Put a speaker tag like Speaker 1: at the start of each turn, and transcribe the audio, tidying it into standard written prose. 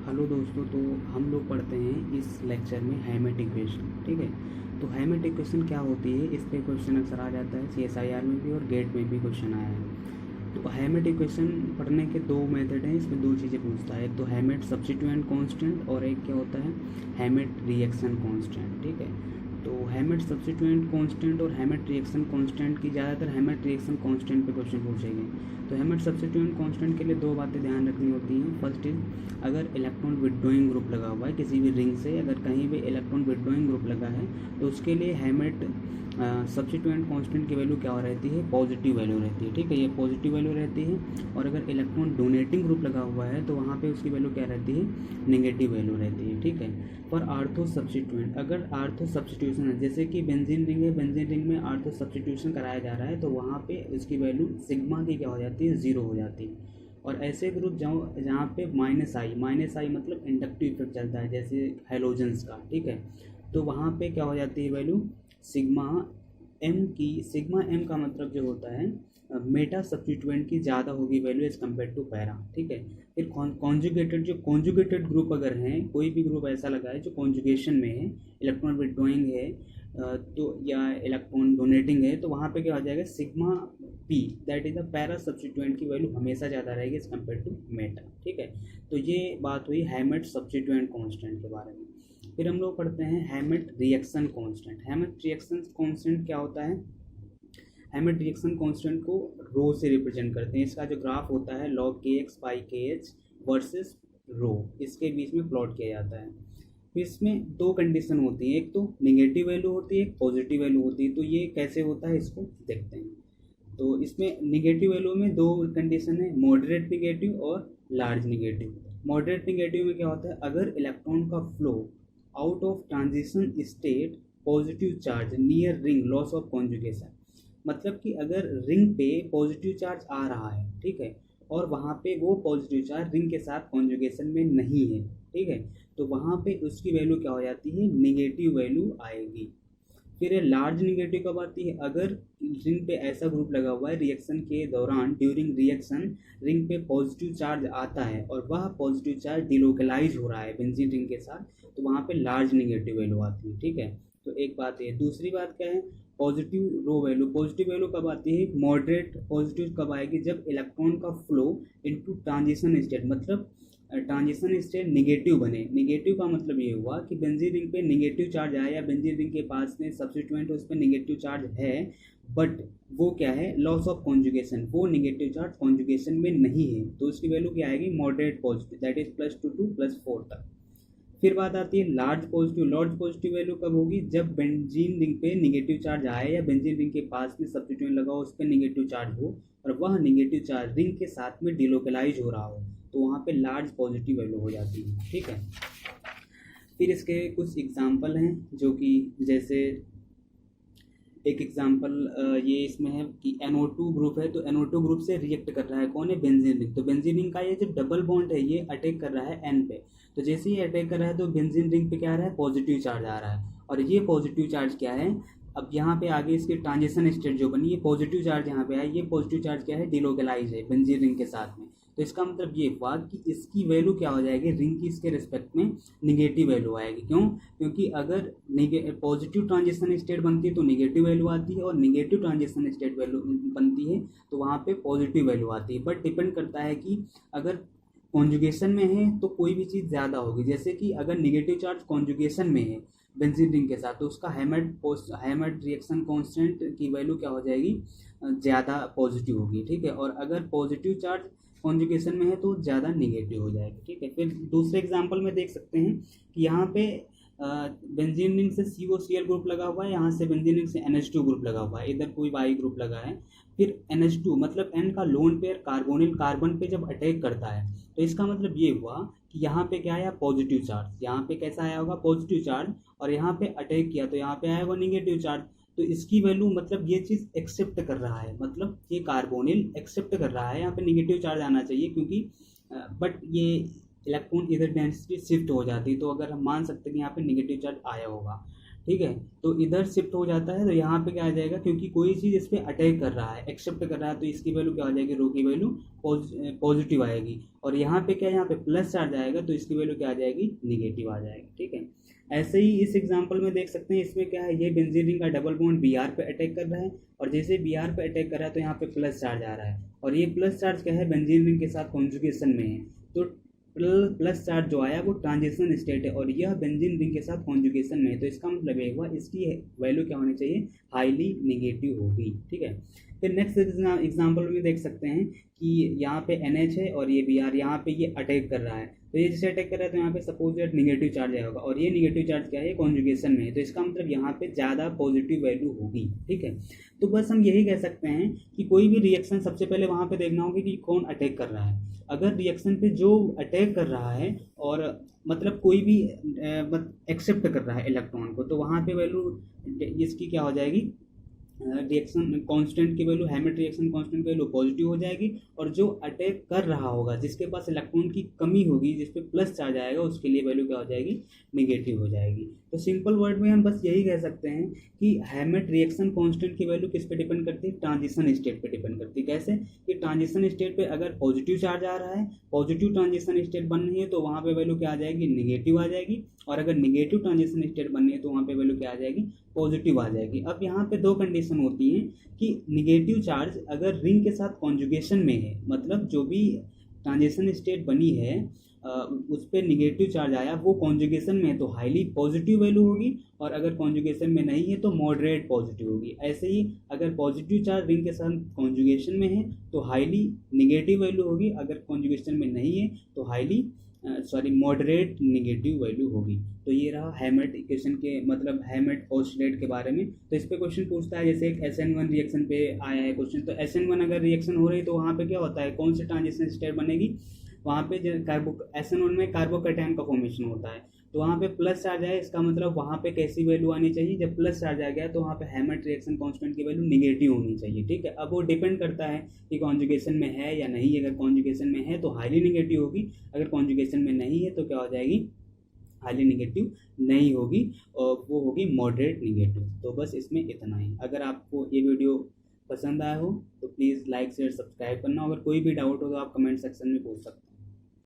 Speaker 1: Hello दोस्तों, तो हम लोग पढ़ते हैं इस लेक्चर में हैमेट इक्वेशन। ठीक है, तो हैमेट इक्वेशन क्या होती है, इस पे क्वेश्चन अक्सर आ जाता है, CSIR में भी और गेट में भी क्वेश्चन आया है। तो हैमेट इक्वेशन पढ़ने के दो मेथड हैं, इसमें दो चीज़ें पूछता है, एक तो हैमेट सब्स्टिट्यूएंट कांस्टेंट और एक क्या होता है हैमेट रिएक्शन कांस्टेंट। ठीक है, तो हैमेट सब्स्टिट्यूएंट कांस्टेंट और हैमेट रिएक्शन कांस्टेंट की ज़्यादातर हैमेट रिएक्शन कांस्टेंट पे क्वेश्चन पूछेंगे। तो हैमेट सब्स्टिट्यूएंट कांस्टेंट के लिए दो बातें ध्यान रखनी होती हैं। फर्स्ट इज, अगर इलेक्ट्रॉन विड्रॉइंग ग्रुप लगा हुआ है किसी भी रिंग से, अगर कहीं भी इलेक्ट्रॉन विड्रॉइंग ग्रुप लगा है तो उसके लिए हैमेट सब्स्टिट्यूएंट कांस्टेंट की वैल्यू क्या रहती है, पॉजिटिव वैल्यू रहती है। ठीक है, ये पॉजिटिव वैल्यू रहती है। और अगर इलेक्ट्रॉन डोनेटिंग ग्रुप लगा हुआ है तो वहाँ पे उसकी वैल्यू क्या रहती है, नेगेटिव वैल्यू रहती है। ठीक है, पर आर्थो सब्स्टिट्यूएंट, अगर आर्थो सब्स्टिट्यूशन है, जैसे कि बेंजीन रिंग है, बेंजीन रिंग में आर्थो सब्स्टिट्यूशन कराया जा रहा है, तो वहाँ पे इसकी वैल्यू सिग्मा की क्या हो जाती है, ज़ीरो हो जाती है। और ऐसे ग्रुप जहाँ पे माइनस आई मतलब इंडक्टिव इफेक्ट चलता है, जैसे हेलोजेंस का। ठीक है, तो वहाँ पे क्या हो जाती है वैल्यू सिग्मा एम की, सिग्मा एम का मतलब जो होता है मेटा सब्स्टिट्यूएंट की ज़्यादा होगी value as compare to para. ठीक है, फिर कॉन्जुगेटेड, जो कॉन्जुगेटेड ग्रुप अगर हैं, कोई भी ग्रुप ऐसा लगा है जो कॉन्जुगेशन में है, इलेक्ट्रॉन विड्रॉइंग है तो या इलेक्ट्रॉन डोनेटिंग है, तो वहाँ पे क्या हो जाएगा sigma P, that is the para substituent की वैल्यू हमेशा ज़्यादा रहेगी एज कम्पेयर टू मेटा। ठीक है, तो ये बात हुई हैमेट सब्स्टिट्यूएंट कांस्टेंट के बारे में। फिर हम लोग पढ़ते हैं हैमेट रिएक्शन कांस्टेंट। हैमेट रिएक्शन कांस्टेंट क्या होता है, हैमेट रिएक्शन कांस्टेंट को रो से रिप्रेजेंट करते हैं। इसका जो ग्राफ होता है log kx by kh versus rho, इसके बीच में प्लॉट किया जाता है। फिर इसमें दो कंडीशन होती है, एक तो निगेटिव वैल्यू होती है, एक पॉजिटिव वैल्यू होती है। तो ये कैसे होता है इसको देखते हैं। तो इसमें निगेटिव वैल्यू में दो कंडीशन है, मॉडरेट निगेटिव और लार्ज निगेटिव। मॉडरेट निगेटिव में क्या होता है, अगर इलेक्ट्रॉन का flow out of transition state positive charge near ring loss of conjugation, मतलब कि अगर रिंग पे पॉजिटिव चार्ज आ रहा है, ठीक है, और वहाँ पे वो पॉजिटिव चार्ज रिंग के साथ कॉन्जुगेशन में नहीं है, ठीक है, तो वहाँ पे उसकी वैल्यू क्या हो जाती है, निगेटिव वैल्यू आएगी। फिर ये लार्ज निगेटिव कब आती है, अगर रिंग पे ऐसा ग्रुप लगा हुआ है, रिएक्शन के दौरान ड्यूरिंग रिएक्शन रिंग पे पॉजिटिव चार्ज आता है और वह पॉजिटिव चार्ज डिलोकलाइज हो रहा है बेंजीन रिंग के साथ, तो वहाँ पे लार्ज निगेटिव वैल्यू आती है। ठीक है, तो एक बात है। दूसरी बात क्या है, पॉजिटिव रो वैल्यू। पॉजिटिव वैल्यू कब आती है, मॉडरेट पॉजिटिव कब आएगी, जब इलेक्ट्रॉन का फ्लो इनटू ट्रांजिशन स्टेट, मतलब ट्रांजिशन स्टेट निगेटिव बने। निगेटिव का मतलब ये हुआ कि बेंजीन रिंग पे निगेटिव चार्ज आया या बेंजीन रिंग के पास में सब्स्टिट्यूएंट उस पर निगेटिव चार्ज है, बट वो क्या है, लॉस ऑफ कॉन्जुगेशन, वो निगेटिव चार्ज कॉन्जुगेशन में नहीं है, तो उसकी वैल्यू क्या आएगी, moderate positive, that is +2 to +4 तक। फिर बात आती है large positive. Large positive value कब होगी, जब बेंजीन रिंग पे निगेटिव चार्ज आए या बेंजीन रिंग के पास में सब्स्टिट्यूएंट लगा हो, उस पर निगेटिव चार्ज हो और वह निगेटिव चार्ज रिंग के साथ में डिलोकलाइज हो रहा हो, तो वहाँ पे लार्ज पॉजिटिव वैल्यू हो जाती है। ठीक है, फिर इसके कुछ एग्जाम्पल हैं, जो कि जैसे एक एग्जाम्पल ये इसमें है कि NO2 ग्रुप है, तो NO2 ग्रुप से रिएक्ट कर रहा है कौन है, बेंजीन रिंग। तो बेंजीन रिंग का ये जो डबल बॉन्ड है ये अटैक कर रहा है N पे, तो जैसे ही अटैक कर रहा है तो बेंजीन रिंग पे क्या आ रहा है, पॉजिटिव चार्ज आ रहा है। और ये पॉजिटिव चार्ज क्या है, अब यहाँ पे आगे इसकी ट्रांजिशन स्टेट जो बनी, ये पॉजिटिव चार्ज यहाँ पे है, ये पॉजिटिव चार्ज क्या है, डिलोकलाइज है बेंजीन रिंग के साथ में। तो इसका मतलब ये हुआ कि इसकी वैल्यू क्या हो जाएगी, रिंग की इसके रिस्पेक्ट में निगेटिव वैल्यू आएगी। क्यों, क्योंकि अगर पॉजिटिव ट्रांजिशन स्टेट बनती है तो निगेटिव वैल्यू आती है, और निगेटिव ट्रांजिशन स्टेट वैल्यू बनती है तो वहाँ पे पॉजिटिव वैल्यू आती है। बट डिपेंड करता है कि अगर कॉन्जुगेशन में है तो कोई भी चीज़ ज़्यादा होगी, जैसे कि अगर निगेटिव चार्ज कॉन्जुगेशन में है बेंजीन रिंग के साथ, तो उसका हैमेट रिएक्शन कांस्टेंट की वैल्यू क्या हो जाएगी, ज़्यादा पॉजिटिव होगी। ठीक है, और अगर पॉजिटिव चार्ज कॉन्जुगेशन में है तो ज़्यादा निगेटिव हो जाएगी। ठीक है, फिर दूसरे एग्जांपल में देख सकते हैं कि यहाँ पे बेंजीन रिंग से COCl ग्रुप लगा हुआ है, यहाँ से बेंजीन रिंग से NH2 ग्रुप लगा हुआ है, इधर कोई Y ग्रुप लगा है। फिर NH2 मतलब N का लोन पेयर कार्बोनिल कार्बन पे जब अटैक करता है, तो इसका मतलब ये हुआ कि यहाँ पे क्या आया, पॉजिटिव चार्ज, यहाँ पे कैसा आया होगा, पॉजिटिव चार्ज, और यहाँ पे अटैक किया तो यहाँ पे आया होगा निगेटिव चार्ज। तो इसकी वैल्यू मतलब ये चीज़ एक्सेप्ट कर रहा है, मतलब ये कार्बोनिल एक्सेप्ट कर रहा है, यहाँ पे निगेटिव चार्ज आना चाहिए, क्योंकि बट ये इलेक्ट्रॉन इधर डेंसिटी शिफ्ट हो जाती है, तो अगर हम मान सकते हैं कि यहाँ पे निगेटिव चार्ज आया होगा। ठीक है, तो इधर शिफ्ट हो जाता है, तो यहाँ पे क्या आ जाएगा, क्योंकि कोई चीज़ इस पर अटैक कर रहा है, एक्सेप्ट कर रहा है, तो इसकी वैल्यू क्या हो जाएगी, रो की वैल्यू पॉजिटिव आएगी। और यहाँ पे क्या है, यहाँ पे प्लस चार्ज आएगा, तो इसकी वैल्यू क्या आ जाएगी, निगेटिव आ जाएगी। ठीक है, ऐसे ही इस एग्जाम्पल में देख सकते हैं, इसमें क्या है, ये बेंजीन रिंग का डबल बॉन्ड बी आर पे अटैक कर रहा है, और जैसे बी आर पे अटैक कर रहा है तो यहाँ पे प्लस चार्ज आ रहा है, और ये प्लस चार्ज क्या है, बेंजीन रिंग के साथ कॉन्जुगेशन में है, तो प्लस चार्ज जो आया वो ट्रांजिशन स्टेट है, और यह बेंजीन रिंग के साथ कॉन्जुगेशन में है, तो इसका मतलब ये हुआ इसकी वैल्यू क्या होनी चाहिए, हाईली निगेटिव होगी। ठीक है, फिर नेक्स्ट एग्जाम्पल में देख सकते हैं कि यहाँ पे NH है और ये Br, यहाँ पे ये अटैक कर रहा है, तो ये जैसे अटैक कर रहा है तो यहाँ पे सपोज दैट निगेटिव चार्ज आएगा, और ये निगेटिव चार्ज क्या है, कॉन्जुगेशन में है, तो इसका मतलब यहाँ पे ज़्यादा पॉजिटिव वैल्यू होगी। ठीक है, तो बस हम यही कह सकते हैं कि कोई भी रिएक्शन सबसे पहले वहाँ पे देखना होगा कि कौन अटैक कर रहा है। अगर रिएक्शन पे जो अटैक कर रहा है और मतलब कोई भी एक्सेप्ट कर रहा है इलेक्ट्रॉन को, तो वहाँ पे वैल्यू इसकी क्या हो जाएगी, रिएक्शन कांस्टेंट की वैल्यू, हैमिट रिएक्शन कांस्टेंट की वैल्यू पॉजिटिव हो जाएगी, और जो अटैक कर रहा होगा जिसके पास इलेक्ट्रॉन की कमी होगी, जिस पे प्लस चार्ज आएगा, उसके लिए वैल्यू क्या हो जाएगी, निगेटिव हो जाएगी। तो सिंपल वर्ड में हम बस यही कह सकते हैं कि हैमिट रिएक्शन कांस्टेंट की वैल्यू किस पे डिपेंड करती है, ट्रांजिशन स्टेट पे डिपेंड करती है। कैसे कि ट्रांजिशन स्टेट पे अगर पॉजिटिव चार्ज आ रहा है, पॉजिटिव ट्रांजिशन स्टेट बन रही है, तो वहाँ पे वैल्यू क्या आ जाएगी, निगेटिव आ जाएगी, और अगर निगेटिव ट्रांजिशन स्टेट बननी है तो वहाँ पे वैल्यू क्या आ जाएगी, पॉजिटिव आ जाएगी। अब यहाँ पे दो कंडीशन होती हैं कि निगेटिव चार्ज अगर रिंग के साथ कॉन्जुगेशन में है, मतलब जो भी ट्रांजिशन स्टेट बनी है उस पर निगेटिव चार्ज आया, वो कॉन्जुगेशन में है तो हाईली पॉजिटिव वैल्यू होगी, और अगर कॉन्जुगेशन में नहीं है तो मॉडरेट पॉजिटिव होगी। ऐसे ही अगर पॉजिटिव चार्ज रिंग के साथ कॉन्जुगेशन में है तो हाईली निगेटिव वैल्यू होगी, अगर कॉन्जुगेशन में नहीं है तो हाईली मॉडरेट निगेटिव वैल्यू होगी। तो ये रहा हैमेट इक्वेशन के मतलब हैमेट पोस्टुलेट के बारे में। तो इस पे क्वेश्चन पूछता है, जैसे एक SN1 रिएक्शन पे आया है क्वेश्चन, तो SN1 अगर रिएक्शन हो रही तो वहाँ पे क्या होता है, कौन सी ट्रांजिशन स्टेट बनेगी, वहाँ पे SN1 में कार्बोकैटायन का फॉर्मेशन होता है, तो वहाँ पे प्लस चार्ज है, इसका मतलब वहाँ पे कैसी वैल्यू आनी चाहिए, जब प्लस चार्ज आ गया तो वहाँ पे हैमेट रिएक्शन कांस्टेंट की वैल्यू निगेटिव होनी चाहिए। ठीक है, अब वो डिपेंड करता है कि कॉन्जुगेशन में है या नहीं, अगर कॉन्जुगेशन में है तो हाईली निगेटिव होगी, अगर कॉन्जुगेशन में नहीं है तो क्या हो जाएगी, हाईली निगेटिव नहीं होगी, और वो होगी मॉडरेट निगेटिव। तो बस इसमें इतना ही। अगर आपको ये वीडियो पसंद आया हो तो प्लीज़ लाइक शेयर सब्सक्राइब करना, अगर कोई भी डाउट हो तो आप कमेंट सेक्शन में पूछ सकते हैं।